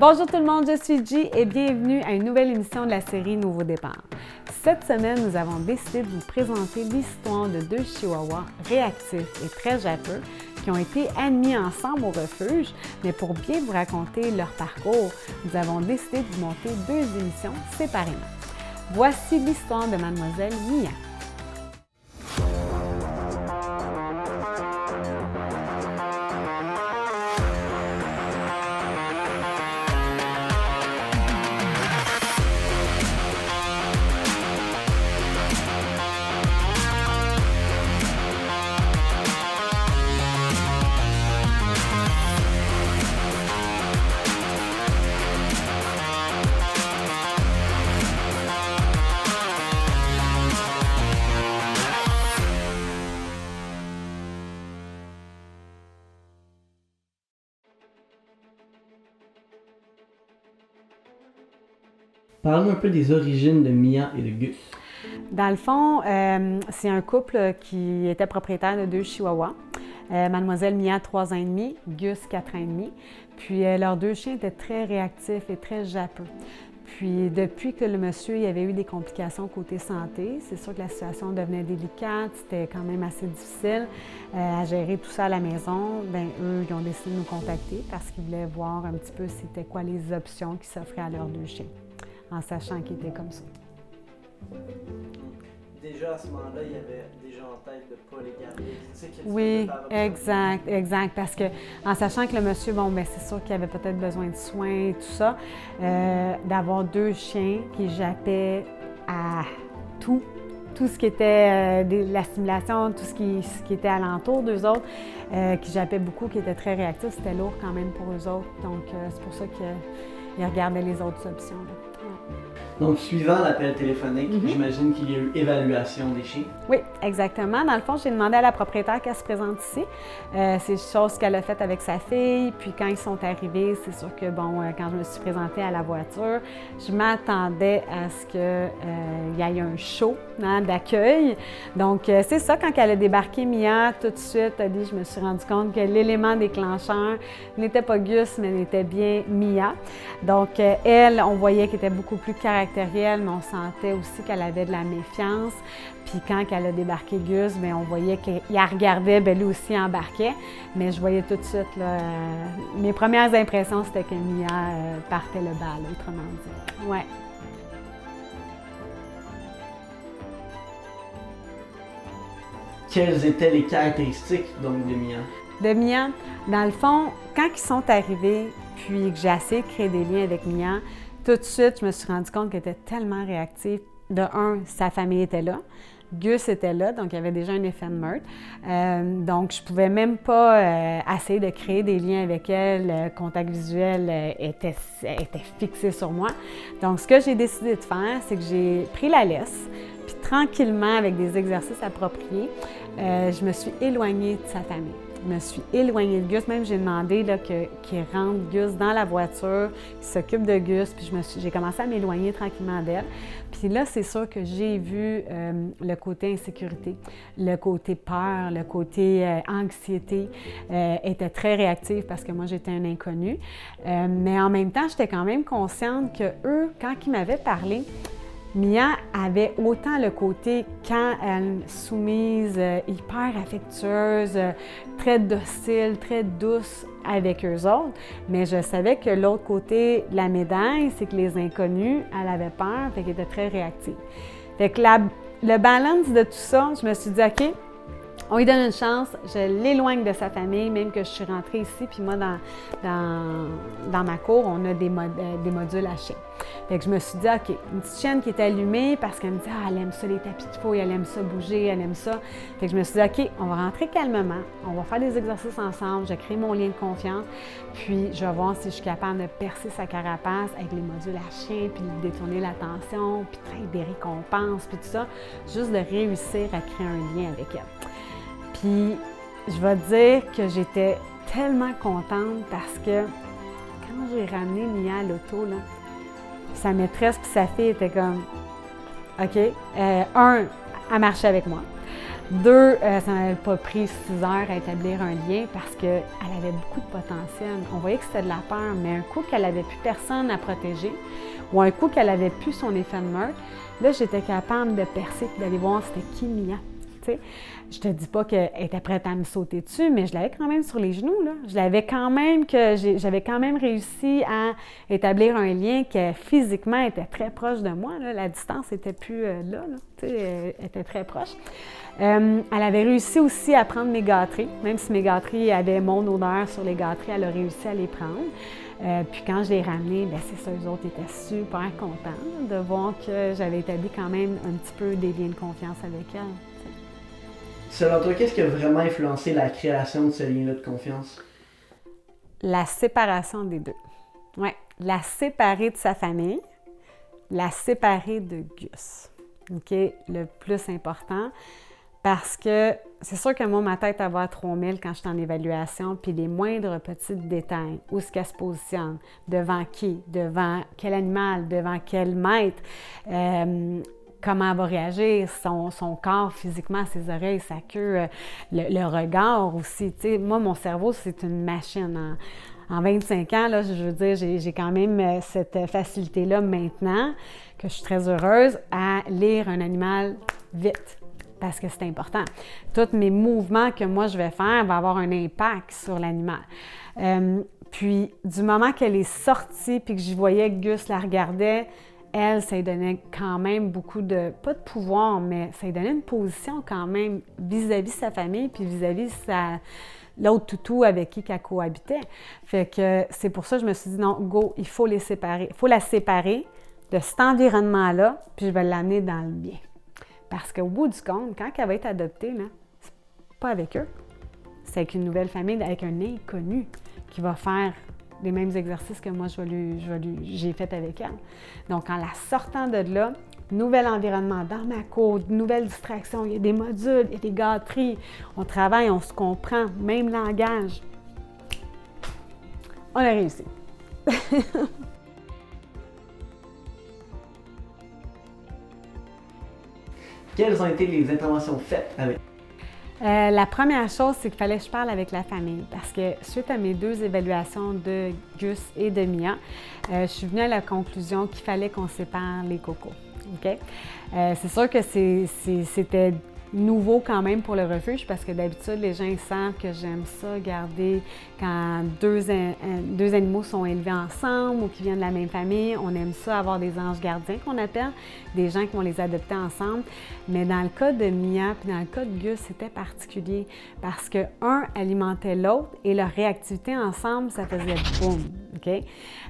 Bonjour tout le monde, je suis G et bienvenue à une nouvelle émission de la série Nouveau Départ. Cette semaine, nous avons décidé de vous présenter l'histoire de deux chihuahuas réactifs et très jappeux qui ont été admis ensemble au refuge, mais pour bien vous raconter leur parcours, nous avons décidé de vous monter deux émissions séparément. Voici l'histoire de Mademoiselle Mia. Parle-nous un peu des origines de Mia et de Gus. Dans le fond, c'est un couple qui était propriétaire de deux chihuahuas. Mademoiselle Mia, 3 ans et demi, Gus, 4 ans et demi. Puis leurs deux chiens étaient très réactifs et très jappeux. Puis depuis que le monsieur il avait eu des complications côté santé, c'est sûr que la situation devenait délicate, c'était quand même assez difficile à gérer tout ça à la maison. Bien, eux, ils ont décidé de nous contacter parce qu'ils voulaient voir un petit peu c'était quoi les options qui s'offraient à leurs deux chiens, en sachant qu'ils étaient comme ça. Déjà à ce moment-là, il y avait déjà en tête de ne pas les garder. Oui, exact. Parce que en sachant que le monsieur, bon, bien, c'est sûr qu'il avait peut-être besoin de soins et tout ça, d'avoir deux chiens qui jappaient à tout ce qui était l'assimilation, tout ce qui était alentour d'eux autres, qui jappaient beaucoup, qui étaient très réactifs, c'était lourd quand même pour eux autres. Donc, c'est pour ça qu'ils regardaient les autres options. Là. Donc, suivant l'appel téléphonique, j'imagine qu'il y a eu évaluation des chiens. Oui, exactement. Dans le fond, j'ai demandé à la propriétaire qu'elle se présente ici. C'est une chose qu'elle a faite avec sa fille. Puis quand ils sont arrivés, c'est sûr que, bon, quand je me suis présentée à la voiture, je m'attendais à ce qu'il y ait un show d'accueil. Donc, c'est ça, quand elle a débarqué, Mia, tout de suite, je me suis rendu compte que l'élément déclencheur n'était pas Gus, mais n'était bien Mia. Donc, elle, on voyait qu'elle était beaucoup plus caractérielle, mais on sentait aussi qu'elle avait de la méfiance. Puis quand elle a débarqué Gus, bien, on voyait qu'il regardait, bien, lui aussi embarquait. Mais je voyais tout de suite, là, mes premières impressions, c'était que Mia partait le bal, autrement dit. Ouais. Quelles étaient les caractéristiques donc de Mia? De Mia, dans le fond, quand ils sont arrivés, puis que j'ai essayé de créer des liens avec Mia, tout de suite, je me suis rendu compte qu'elle était tellement réactive. De un, sa famille était là. Gus était là, donc il y avait déjà un effet de meurtre. Donc, je ne pouvais même pas essayer de créer des liens avec elle. Le contact visuel était fixé sur moi. Donc, ce que j'ai décidé de faire, c'est que j'ai pris la laisse, puis tranquillement, avec des exercices appropriés, je me suis éloignée de sa famille. Je me suis éloignée de Gus. Même, j'ai demandé qu'il rentre Gus dans la voiture, qu'il s'occupe de Gus. Puis j'ai commencé à m'éloigner tranquillement d'elle. Puis là, c'est sûr que j'ai vu le côté insécurité, le côté peur, le côté anxiété était très réactive parce que moi, j'étais un inconnu. Mais en même temps, j'étais quand même consciente que eux, quand ils m'avaient parlé, Mia avait autant le côté quand elle soumise, hyper affectueuse, très docile, très douce avec eux autres, mais je savais que l'autre côté de la médaille, c'est que les inconnus, elle avait peur, fait qu'elle était très réactive. Fait que le balance de tout ça, je me suis dit, OK, on lui donne une chance, je l'éloigne de sa famille, même que je suis rentrée ici, puis moi, dans ma cour, on a des modules à chiens. Fait que je me suis dit, OK, une petite chienne qui est allumée parce qu'elle me dit, elle aime ça, les tapis de fouille, elle aime ça bouger, elle aime ça. Fait que je me suis dit, OK, on va rentrer calmement, on va faire des exercices ensemble, je crée mon lien de confiance, puis je vais voir si je suis capable de percer sa carapace avec les modules à chien, puis de détourner l'attention, puis avec des récompenses, puis tout ça, juste de réussir à créer un lien avec elle. Puis, je vais te dire que j'étais tellement contente parce que quand j'ai ramené Mia à l'auto, là, sa maîtresse puis sa fille étaient comme, OK, elle marchait avec moi. 2, ça n'avait pas pris 6 heures à établir un lien parce qu'elle avait beaucoup de potentiel. On voyait que c'était de la peur, mais un coup qu'elle n'avait plus personne à protéger ou un coup qu'elle n'avait plus son effet de meurtre, là, j'étais capable de percer et d'aller voir c'était qui Mia. T'sais. Je te dis pas qu'elle était prête à me sauter dessus, mais je l'avais quand même sur les genoux. Là. Je l'avais quand même j'avais quand même réussi à établir un lien qui physiquement était très proche de moi. Là. La distance n'était plus là, elle était très proche. Elle avait réussi aussi à prendre mes gâteries, même si mes gâteries avaient mon odeur sur les gâteries, elle a réussi à les prendre. Puis quand je l'ai ramené, bien c'est ça, eux autres étaient super contents de voir que j'avais établi quand même un petit peu des liens de confiance avec elle. Selon toi, qu'est-ce qui a vraiment influencé la création de ce lien-là de confiance? La séparation des deux. Oui, la séparer de sa famille, la séparer de Gus. OK? Le plus important, parce que c'est sûr que moi, ma tête, elle va à 3000 quand je suis en évaluation, puis les moindres petits détails, où est-ce qu'elle se positionne, devant qui, devant quel animal, devant quel maître, comment elle va réagir, son corps physiquement, ses oreilles, sa queue, le regard aussi. Tu sais, moi, mon cerveau, c'est une machine. En 25 ans, là, je veux dire, j'ai quand même cette facilité-là maintenant, que je suis très heureuse, à lire un animal vite. Parce que c'est important. Tous mes mouvements que moi je vais faire vont avoir un impact sur l'animal. Puis, du moment qu'elle est sortie puis que je voyais que Gus la regardait, elle, ça lui donnait quand même beaucoup de, pas de pouvoir, mais ça lui donnait une position quand même vis-à-vis sa famille puis vis-à-vis l'autre toutou avec qui elle cohabitait. Fait que c'est pour ça que je me suis dit, non, go, il faut les séparer. Il faut la séparer de cet environnement-là, puis je vais l'amener dans le bien. Parce qu'au bout du compte, quand elle va être adoptée, là, c'est pas avec eux. C'est avec une nouvelle famille, avec un inconnu qui va faire les mêmes exercices que moi j'ai fait avec elle. Donc, en la sortant de là, nouvel environnement dans ma cour, nouvelle distraction, il y a des modules, il y a des gâteries, on travaille, on se comprend, même langage. On a réussi. Quelles ont été les interventions faites avec? La première chose, c'est qu'il fallait que je parle avec la famille parce que suite à mes 2 évaluations de Gus et de Mia, je suis venue à la conclusion qu'il fallait qu'on sépare les cocos. Okay? C'est sûr que c'était nouveau quand même pour le refuge parce que d'habitude, les gens savent que j'aime ça garder quand deux animaux sont élevés ensemble ou qui viennent de la même famille. On aime ça avoir des anges gardiens qu'on appelle, des gens qui vont les adopter ensemble. Mais dans le cas de Mia puis dans le cas de Gus, c'était particulier parce que un alimentait l'autre et leur réactivité ensemble, ça faisait boum. Okay?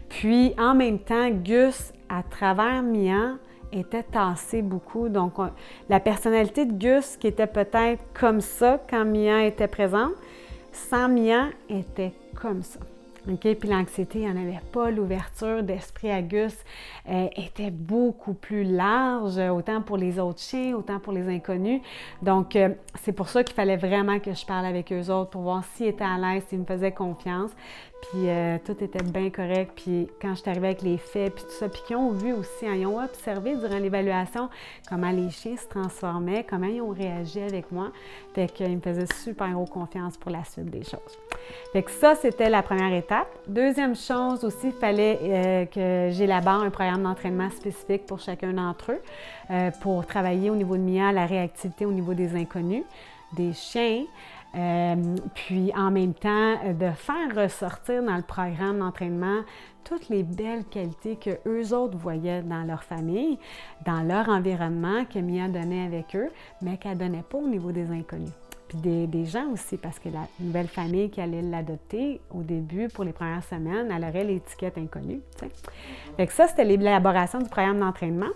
Puis en même temps, Gus, à travers Mia, était tassé beaucoup. Donc, la personnalité de Gus, qui était peut-être comme ça quand Mia était présente, sans Mia, était comme ça. Okay? Puis l'anxiété, il n'y en avait pas. L'ouverture d'esprit à Gus était beaucoup plus large, autant pour les autres chiens, autant pour les inconnus. Donc, c'est pour ça qu'il fallait vraiment que je parle avec eux autres pour voir s'ils étaient à l'aise, s'ils me faisaient confiance. Puis tout était bien correct. Puis quand je suis arrivée avec les faits, puis tout ça, puis qu'ils ont vu aussi, ils ont observé durant l'évaluation comment les chiens se transformaient, comment ils ont réagi avec moi. Fait qu'ils me faisaient super gros confiance pour la suite des choses. Fait que ça, c'était la première étape. Deuxième chose aussi, il fallait que j'élabore un programme d'entraînement spécifique pour chacun d'entre eux pour travailler au niveau de Mia, la réactivité au niveau des inconnus, des chiens. Puis en même temps, de faire ressortir dans le programme d'entraînement toutes les belles qualités que eux autres voyaient dans leur famille, dans leur environnement, que Mia donnait avec eux, mais qu'elle ne donnait pas au niveau des inconnus. Puis des gens aussi, parce que la nouvelle famille qui allait l'adopter, au début, pour les premières semaines, elle aurait l'étiquette inconnue. T'sais. Fait que ça, c'était l'élaboration du programme d'entraînement.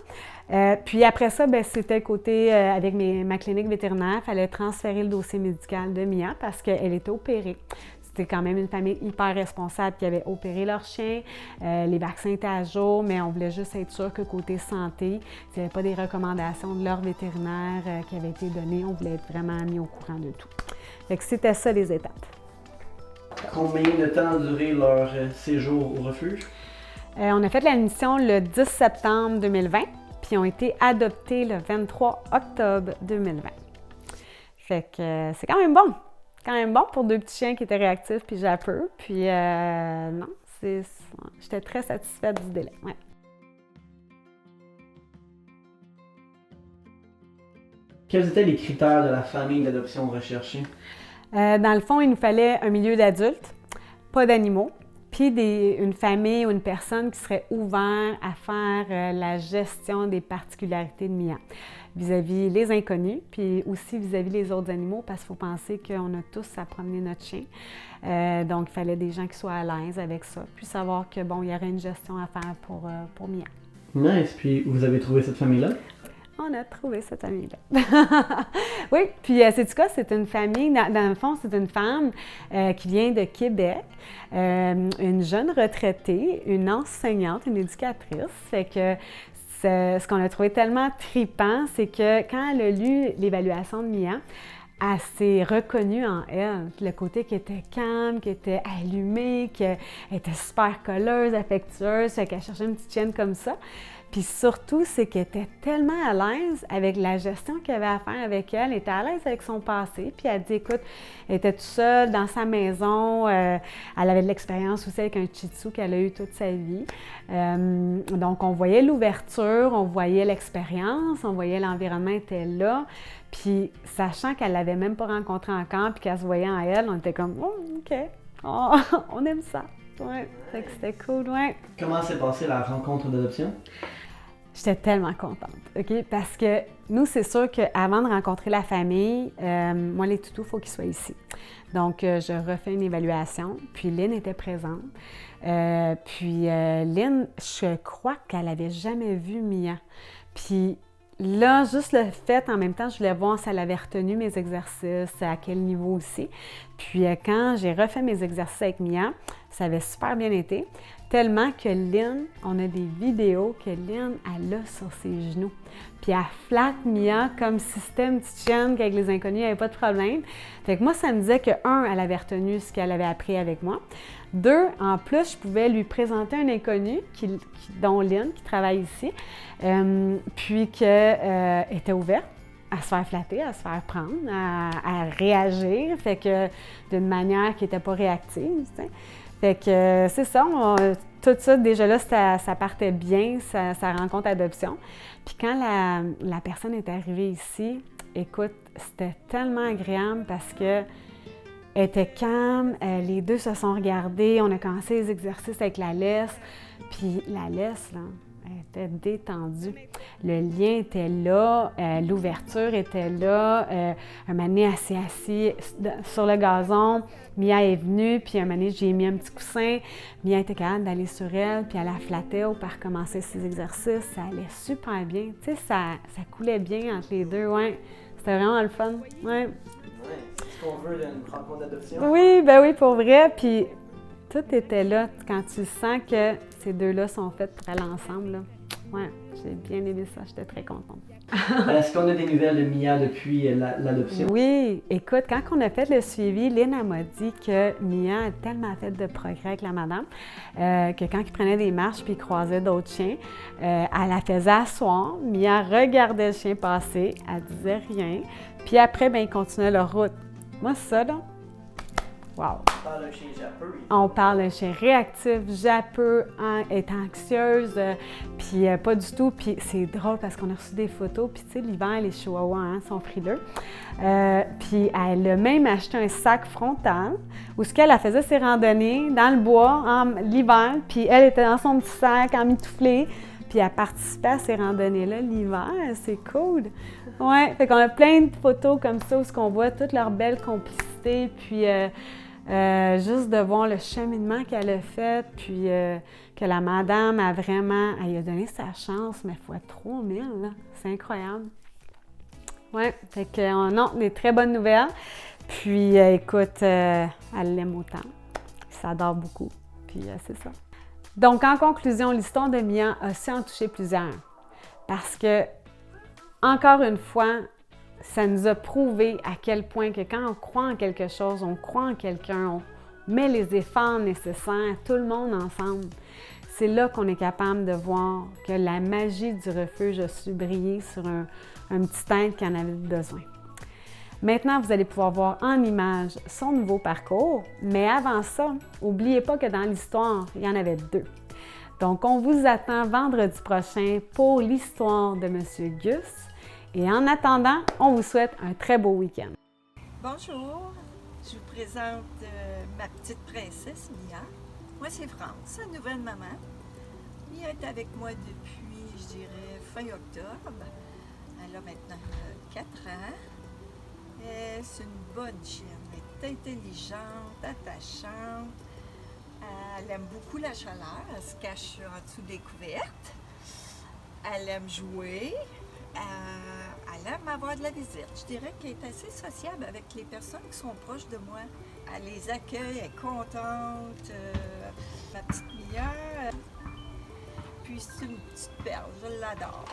Puis après ça, bien, c'était côté, avec ma clinique vétérinaire, il fallait transférer le dossier médical de Mia parce qu'elle était opérée. C'était quand même une famille hyper responsable qui avait opéré leur chien. Les vaccins étaient à jour, mais on voulait juste être sûr que côté santé, s'il n'y avait pas des recommandations de leur vétérinaire qui avaient été données, on voulait être vraiment mis au courant de tout. Fait que c'était ça les étapes. Combien de temps a duré leur séjour au refuge? On a fait la mission le 10 septembre 2020, puis ont été adoptés le 23 octobre 2020. Fait que c'est quand même bon. Quand même bon pour 2 petits chiens qui étaient réactifs puis japeux. Puis non, j'étais très satisfaite du délai. Ouais. Quels étaient les critères de la famille d'adoption recherchée? Dans le fond, il nous fallait un milieu d'adultes, pas d'animaux, puis une famille ou une personne qui serait ouverte à faire la gestion des particularités de Mia vis-à-vis les inconnus, puis aussi vis-à-vis les autres animaux, parce qu'il faut penser qu'on a tous à promener notre chien. Donc, il fallait des gens qui soient à l'aise avec ça, puis savoir que, bon, il y aurait une gestion à faire pour Mia. Nice. Puis, vous avez trouvé cette famille-là? On a trouvé cette famille-là. Oui, puis c'est du cas, c'est une famille, dans le fond, c'est une femme qui vient de Québec, une jeune retraitée, une enseignante, une éducatrice. Fait que ce qu'on a trouvé tellement tripant, c'est que quand elle a lu l'évaluation de Mia, elle s'est reconnue en elle, le côté qui était calme, qui était allumée, qui était super colleuse, affectueuse, fait qu'elle cherchait une petite chienne comme ça. Puis surtout, c'est qu'elle était tellement à l'aise avec la gestion qu'elle avait à faire avec elle. Elle était à l'aise avec son passé. Puis elle dit, écoute, elle était toute seule dans sa maison. Elle avait de l'expérience aussi avec un Shih Tzu qu'elle a eu toute sa vie. Donc, on voyait l'ouverture, on voyait l'expérience, on voyait l'environnement était là. Puis, sachant qu'elle ne l'avait même pas rencontré encore, puis qu'elle se voyait en elle, on était comme, oh, OK, oh, on aime ça. Ouais, fait que c'était cool, ouais. Comment s'est passée la rencontre d'adoption? J'étais tellement contente, OK? Parce que nous, c'est sûr qu'avant de rencontrer la famille, moi, les toutous, il faut qu'ils soient ici. Donc, je refais une évaluation, puis Lynn était présente. Lynn, je crois qu'elle n'avait jamais vu Mia. Puis là, juste le fait, en même temps, je voulais voir si elle avait retenu mes exercices, à quel niveau aussi. Puis quand j'ai refait mes exercices avec Mia, ça avait super bien été. Tellement que Lynn, on a des vidéos que Lynn, elle a sur ses genoux. Puis elle flatte Mia comme si c'était une petite chienne qu'avec les inconnus, il n'y avait pas de problème. Fait que moi, ça me disait que, un, elle avait retenu ce qu'elle avait appris avec moi. Deux, en plus, je pouvais lui présenter un inconnu, dont Lynn, qui travaille ici, puis qu'elle était ouverte à se faire flatter, à se faire prendre, à réagir, fait que d'une manière qui n'était pas réactive, tu sais. Fait que c'est ça, tout ça, déjà là, ça partait bien, sa rencontre adoption. Puis quand la personne est arrivée ici, écoute, c'était tellement agréable parce que elle était calme, les deux se sont regardés, on a commencé les exercices avec la laisse, puis la laisse, là, elle était détendue. Le lien était là, l'ouverture était là. Un moment donné, elle s'est assise sur le gazon. Mia est venue, puis un moment donné, j'ai mis un petit coussin. Mia était capable d'aller sur elle, puis elle la flattait pour recommencer ses exercices. Ça allait super bien. Tu sais, ça coulait bien entre les deux, ouais. C'était vraiment le fun, ouais. C'est ce qu'on veut d'une rencontre d'adoption. Oui, ben oui, pour vrai. Puis tout était là quand tu sens que ces deux-là sont faits pour aller ensemble. Là. Ouais, j'ai bien aimé ça. J'étais très contente. Est-ce qu'on a des nouvelles de Mia depuis l'adoption? Oui, écoute, quand on a fait le suivi, Lynn m'a dit que Mia a tellement fait de progrès avec la madame que quand il prenait des marches puis il croisait d'autres chiens, elle la faisait asseoir. Mia regardait le chien passer, elle disait rien. Puis après, ben, il continuait leur route. Moi, ça, là, wow! On parle d'un chien japeux. On parle d'un chien réactif, japeux, est anxieuse, puis pas du tout. Puis c'est drôle parce qu'on a reçu des photos, puis tu sais, l'hiver, les chihuahuas sont frileux. Puis elle a même acheté un sac frontal où ce qu'elle faisait ses randonnées dans le bois l'hiver, puis elle était dans son petit sac en mitouflé, puis elle participait à ces randonnées-là l'hiver. C'est cool! Ouais, fait qu'on a plein de photos comme ça où on voit toute leur belle complicité, puis juste de voir le cheminement qu'elle a fait, puis que la madame a vraiment, elle lui a donné sa chance, mais fois 3000, là, c'est incroyable. Ouais, fait que non, des très bonnes nouvelles. Puis écoute, elle l'aime autant, il s'adore beaucoup, puis c'est ça. Donc en conclusion, l'histoire de Mia a su en toucher plusieurs, parce que encore une fois, ça nous a prouvé à quel point que quand on croit en quelque chose, on croit en quelqu'un, on met les efforts nécessaires, tout le monde ensemble. C'est là qu'on est capable de voir que la magie du refuge a su briller sur un petit être qui en avait besoin. Maintenant, vous allez pouvoir voir en images son nouveau parcours, mais avant ça, n'oubliez pas que dans l'histoire, il y en avait 2. Donc, on vous attend vendredi prochain pour l'histoire de M. Gus. Et en attendant, on vous souhaite un très beau week-end. Bonjour, je vous présente ma petite princesse Mia. Moi, c'est France, sa nouvelle maman. Mia est avec moi depuis, je dirais, fin octobre. Elle a maintenant 4 ans. C'est une bonne chienne. Elle est intelligente, attachante. Elle aime beaucoup la chaleur. Elle se cache en dessous des couvertes. Elle aime jouer. Elle aime avoir de la visite. Je dirais qu'elle est assez sociable avec les personnes qui sont proches de moi. Elle les accueille, elle est contente. Ma petite Mia. Puis c'est une petite perle, je l'adore.